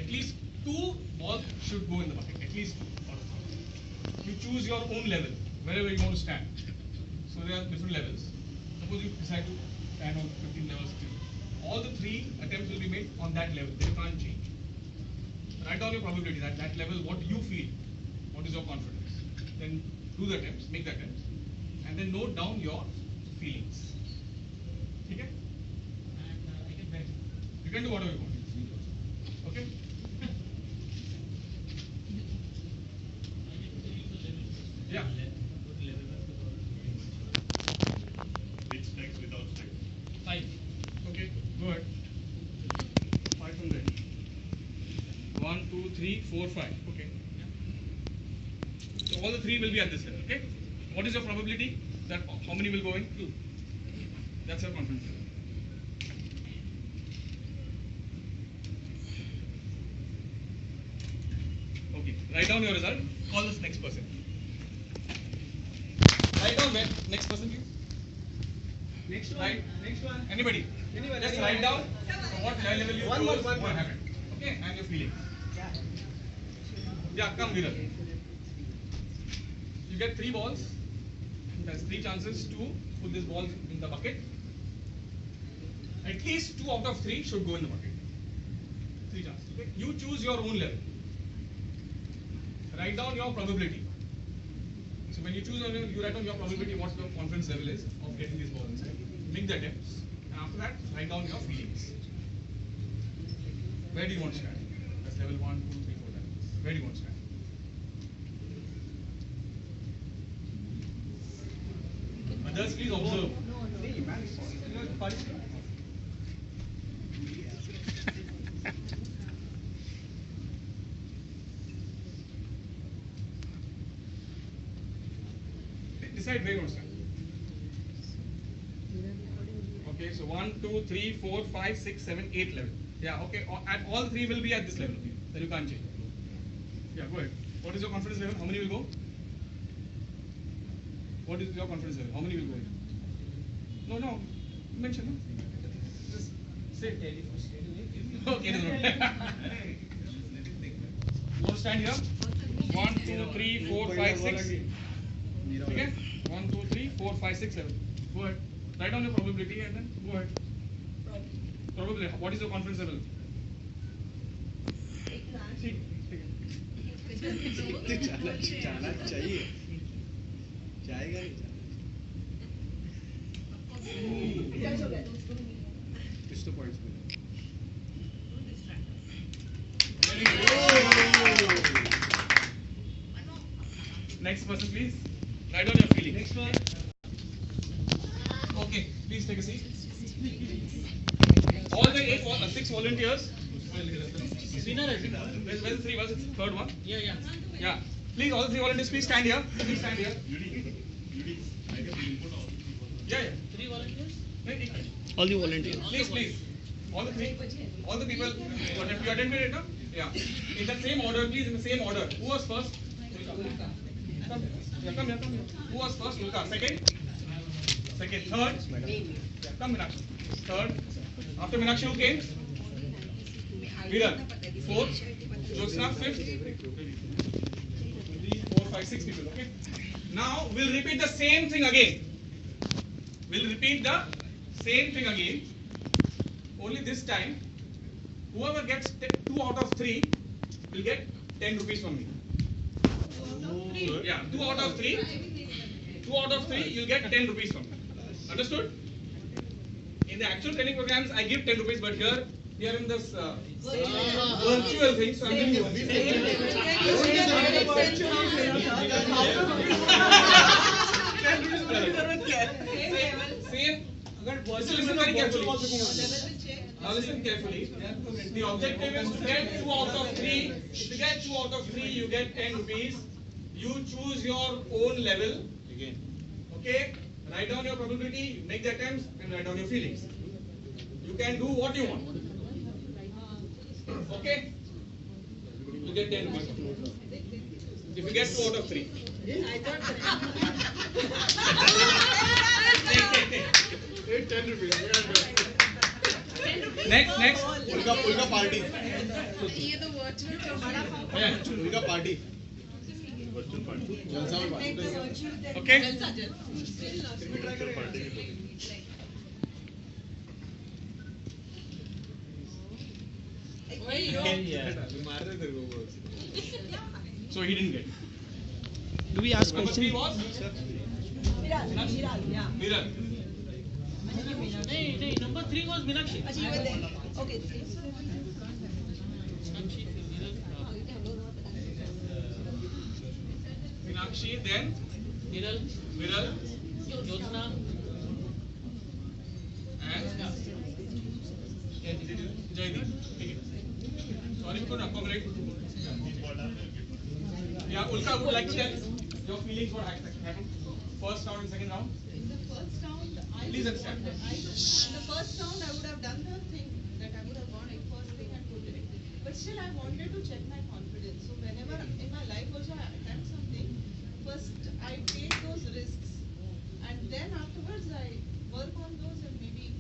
at least 2 balls should go in the bucket. At least 2. You choose your own level, wherever you want to stand. So there are different levels. Suppose you decide to stand on 15 levels. All the 3 attempts will be made on that level. They can't change. Write down your probability at that level, what you feel, what is your confidence. Then do the attempts, make the attempts, and then note down your feelings. Okay? And I can bet. You can do whatever you want. Okay? Yeah. Which stacks without stacks? 5. Okay, go ahead. 5 from there. 1, 2, 3, 4, 5. Okay. So all the 3 will be at this level. Okay. What is your probability that how many will go in? 2. That's your confidence level. Okay. Write down your result. Call this next person. Write down where next person, please. Next one. Right. Next one. Anybody? Anyone, Just anyone. write down what level you One more, chose, one what more. happened. Okay, and your feeling. Yeah, come Viral. You get 3 balls. There's 3 chances to put this ball in the bucket. At least 2 out of 3 should go in the bucket. 3 chances. Okay? You choose your own level. Write down your probability. So when you choose your level, you write down your probability, what your confidence level is of getting this ball inside. Make the attempts, and after that, write down your feelings. Where do you want to stand? That's level 1, 2, 3, 4 levels. Where do you want to stand? Others, please observe. Decide where you want to stand. Okay, so 1, 2, 3, 4, 5, 6, 7, 8 level. Yeah, okay. At all 3 will be at this level. Okay. Then you can't change. Yeah, go ahead. What is your confidence level? How many will go? What is your confidence level? How many will go in? No. Mention. No? Just say. Okay, no. You want to stand here? 1, 2, 3, 4, 5, 6. Okay? 1, 2, 3, 4, 5, 6, 7. Go ahead. Write down your probability and then go ahead. Probability. What is your confidence level? See. जाना चाहिए जाएगा कुछ तो points मिले Next person, please. Write down your feeling. Next one. Okay, please take a seat. All the 6 volunteers. Where's the 3? Where's the third one? Yeah. Please, all the 3 volunteers, please stand here. Please stand here. Yeah. 3 volunteers? All the volunteers. Please. All the people. You attended it, no? Yeah. In the same order, please. In the same order. Who was first? Come here. Who was first? Ulka. Second. Third. Yeah, come Meenakshi. Third. After Meenakshi, who came? Viral. Fourth. Jyotsna. Fifth. 3, 4, 5, 6 people. Okay. Now we'll repeat the same thing again. Only this time, whoever gets 2 out of 3 will get 10 rupees from me. Yeah, 2 out of 3. 2 out of 3, you'll get 10 rupees from me. Understood? In the actual training programs, I give 10 rupees, but here we are in this virtual thing, so I'm giving you. Same. Listen very carefully. Now listen carefully. The objective is to get 2 out of 3. If you get 2 out of 3, you get 10 rupees. You choose your own level. Okay? Write down your probability, make the attempts, and write down your feelings. You can do what you want. Okay? You get 10 rupees. If you get 2 out of 3. Take 10 rupees. Next. Pulka party. ये तो virtual जो बड़ा पाव Yeah. उनका party Virtual party. जलसा में बात Okay. Virtual party. मार रहे तेरे को So he didn't get. Do we ask Number three questions? was Viral, yeah. Viral. नहीं नहीं number 3 was Meenakshi. अच्छा you were there. Okay. Meenakshi, Meenakshi, then Viral, Viral, Jyotsna, and Jaideep. Okay. Sorry we couldn't accommodate. Yeah, Ulka would like to tell your feelings what happened first round and second round. In the first round, Please understand. in the first round, I would have done the thing that I would have gone in first thing and put it. But still, I wanted to check my confidence. So whenever in my life also I attempt something, first I take those risks, and then afterwards I work on those and maybe.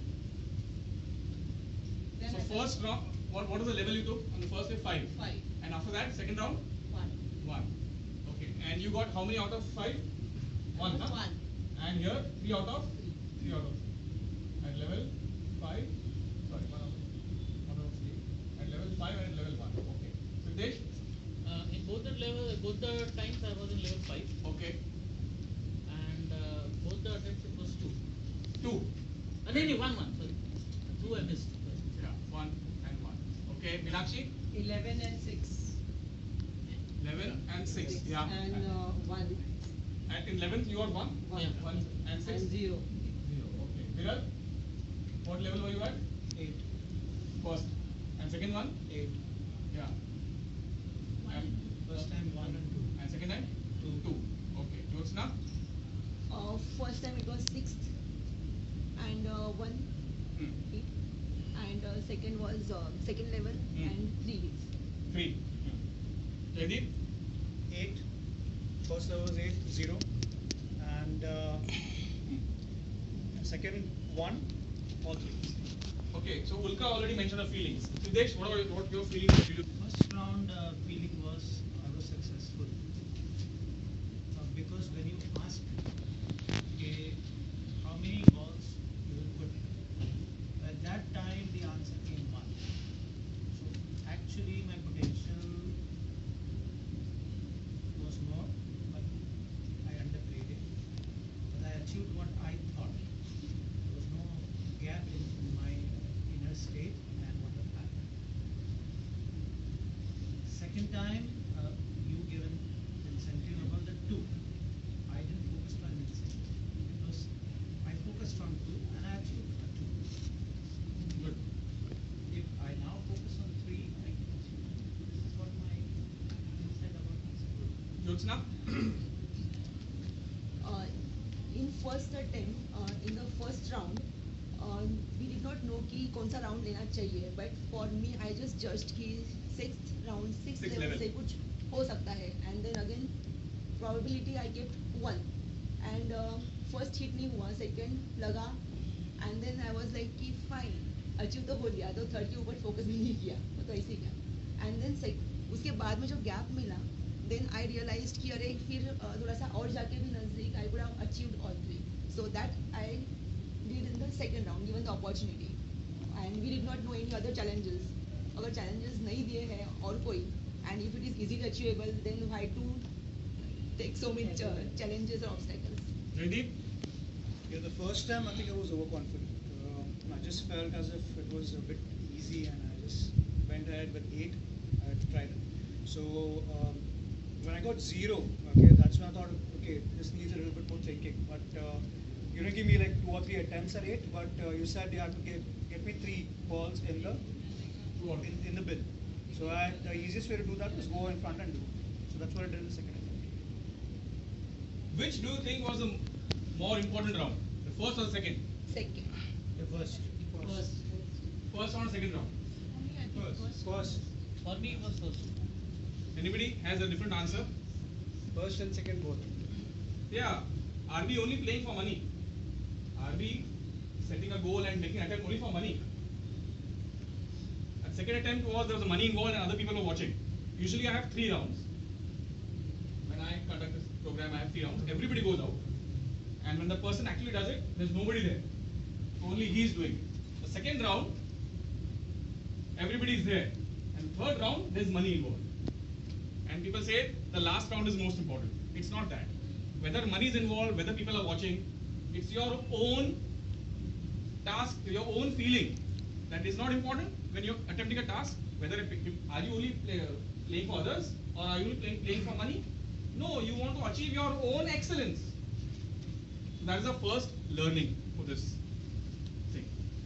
Then So first round, what was the level you took on the first day? 5. 5, And after that, second round, 1, 1. Okay. And you got how many out of 5? 1. Huh? 1. And here 3 out of 3 out of 3. And level 5. Sorry, 1 out of 3. And level 5 and level 1. Okay. Siddesh? in both the times I was in level 5 Okay. and both the attempts it was 2. 2. No, 1, sorry. 2 I missed. Yeah. 1 and 1. Okay. Meenakshi? 11 and 6. 11 and 6. Yeah. And 1 And in 11th you got 1? Yeah. 1 and 6? and 0. 0. Okay. Viral? What level were you at? 8. First. And second one? 8. Yeah. And First time 1 and 2. And second time? 2. Okay. Jyotsna? First time it was 6th and 1 Hmm. and second was second level Hmm. and 3 weeks. 3. Jaideep? 8. First level was 8, 0. And second 1, all 3. Okay. So Ulka already mentioned her feelings. Siddesh, what your feelings? Did you First round feeling was I was successful because when you ask how many balls you will put, at that time the answer came 1. So actually my potential was more, but I underplayed it. But I achieved what I thought. There was no gap in my inner state and what had happened. Second time, you given incentive about the 2. I didn't focus on incentive because I focused on 2 and I achieved a 2. Good. If I now focus on 3, I can achieve. This is what my insight about this is. Jyotsna? In first attempt, in the first round, we did not know कि कौन सा round लेना चाहिए, but for me I just judged कि 6th round, 6th Sixth level level. से कुछ हो सकता है, and then again probability I kept 1 and first hit नहीं हुआ, second लगा and then I was like कि fine achieve तो हो लिया, तो third के ऊपर focus भी नहीं किया, वो तो ऐसे ही किया and then उसके बाद में जो gap मिला then I realized कि अरे फिर थोड़ा सा और जाके भी नजदीक I could have achieved all 3, so that I did in the second round given the opportunity and we did not know any other challenges. अगर challenges नहीं दिए हैं और कोई and if it is easily achievable then why to take so many challenges or obstacles. Jaideep? Yeah, the first time I think I was overconfident. I just felt as if it was a bit easy and I just went ahead with 8. I tried it. So when I got 0, okay, that's when I thought, okay, this needs a little bit more thinking. But you didn't give me like 2 or 3 attempts at 8, but you said you have to get me 3 balls in the bin. So the easiest way to do that was go in front and do. So that's what I did in the second attempt. Which do you think was the more important round? The first or the second? Second. The first. First round or second round? First. For me it was first. Anybody has a different answer? First and second both. Yeah. Are we only playing for money? Are we setting a goal and making an attempt only for money? That's second attempt was there was money involved and other people were watching. Usually I have 3 rounds. When I conduct this program, I have 3 rounds. Everybody goes out. And when the person actually does it, there's nobody there. Only he's doing it. The second round, everybody is there. And third round, there's money involved. And people say the last round is most important. It's not that. Whether money is involved, whether people are watching, it's your own task, your own feeling. That is not important when you're attempting a task. Whether are you only playing for others or are you playing for money? No, you want to achieve your own excellence. So that is the first learning for this thing.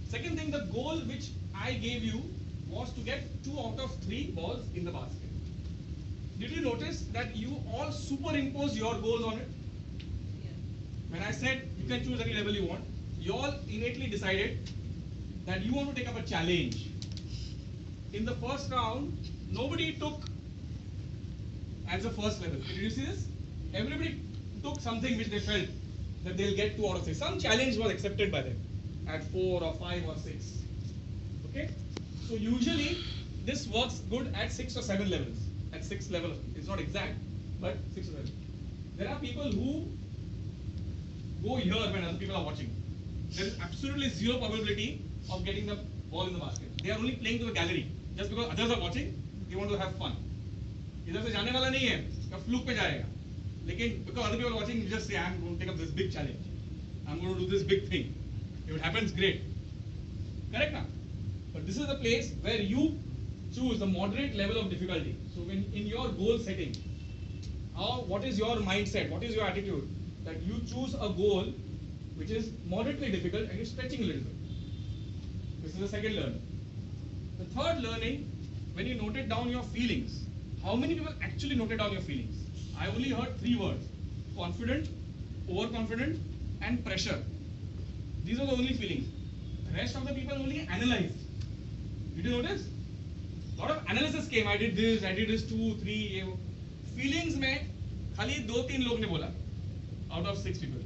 Second thing, the goal which I gave you was to get 2 out of 3 balls in the basket. Did you notice that you all superimpose your goals on it? When I said you can choose any level you want, you all innately decided that you want to take up a challenge. In the first round, nobody took as the first level. Did you see this? Everybody took something which they felt that they'll get 2 out of 3. Some challenge was accepted by them at 4 or 5 or 6. Okay? So usually this works good at 6 or 7 levels. At 6 level, it's not exact, but 6 or 7. There are people who go here when other people are watching. There is absolutely 0 probability of getting the ball in the basket. They are only playing to the gallery. Just because others are watching, they want to have fun. इधर से जाने वाला नहीं है, का fluke पे जाएगा. लेकिन because other people are watching, you just say, I'm going to take up this big challenge. I'm going to do this big thing. If it happens, great. Correct na? But this is the place where you choose the moderate level of difficulty. So when in your goal setting, what is your mindset? What is your attitude? That you choose a goal which is moderately difficult and you're stretching a little bit. This is the second learning. The third learning, when you noted down your feelings, how many people actually noted down your feelings? I only heard 3 words: confident, overconfident, and pressure. These are the only feelings. The rest of the people only analyzed. Did you notice? A lot of analysis came. I did this 2, 3. Feelings में खाली 2-3 लोग ने बोला out of 6 people.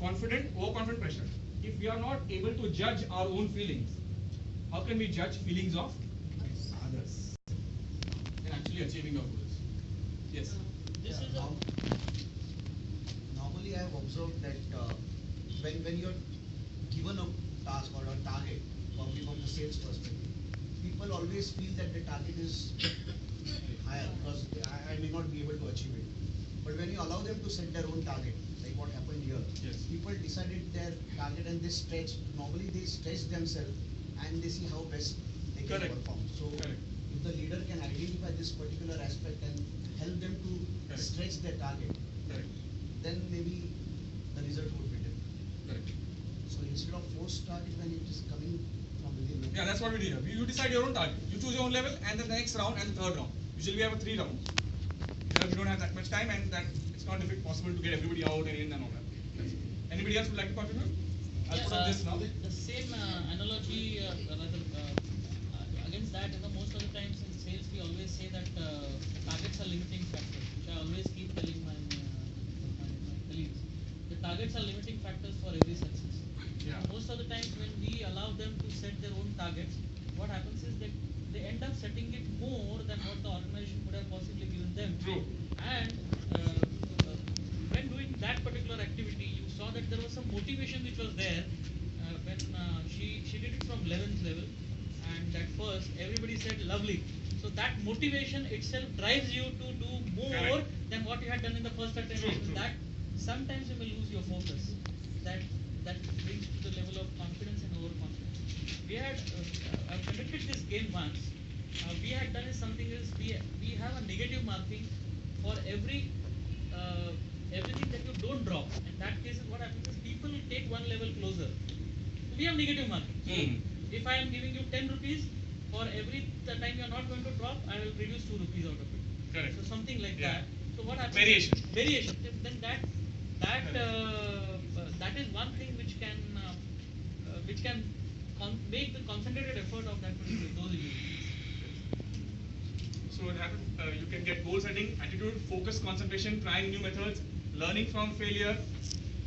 Confident, overconfident, pressure. If we are not able to judge our own feelings, how can we judge feelings of others in actually achieving our goals? Yes. This is a Normally, I have observed that when you're given a task or a target, probably from the sales perspective, people always feel that the target is higher because I may not be able to achieve it. But when you allow them to set their own target, like what happened here, Yes. people decided their target and they stretch. Normally, they stretch themselves and they see how best they can Correct. perform. So, Correct. if the leader can identify this particular aspect and help them to Correct. stretch their target, Correct. then maybe the result would be different. Correct. So instead of forced target when it is coming from within. Yeah, that's what we do here. You decide your own target. You choose your own level, and then the next round and the third round. Usually we have 3 rounds. Here we don't have that much time, and that it's not possible to get everybody out and in and all that. That's it. Anybody else would like to contribute? I'll put up this now. The same analogy, against that, most of the times in sales we always say that targets are limiting factors, which I always keep telling my colleagues. The targets are limiting factors for every success. Yeah. Most of the times when we allow them to set their own targets, what happens is that they end up setting it more than what the organization would have possibly given them. True. And when doing that particular activity, you saw that there was some motivation which was there when she did it from 11th level, and at first everybody said lovely. So that motivation itself drives you to do more Correct. than what you had done in the first attempt. True, And true. that sometimes you may lose your focus. That brings to the level of confidence and overconfidence. We had I've conducted this game once. We had done is something is we have a negative marking for everything that you don't drop. In that case, what happens is people take 1 level closer. We have negative marking. So Mhm. if I am giving you 10 rupees, for every time you are not going to drop, I will reduce 2 rupees out of it. Correct. So something like Yeah. that. So what happens? Variation. Variation. Then that is one thing which can make the concentrated effort of that particular those individuals. So it happens, you can get goal setting, attitude, focus, concentration, trying new methods, learning from failure,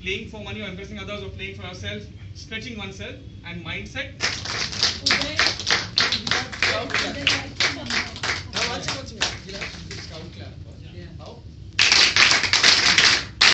playing for money or impressing others or playing for yourself, stretching oneself, and mindset. Now, one second. You'll have to scout clap. Yeah. How?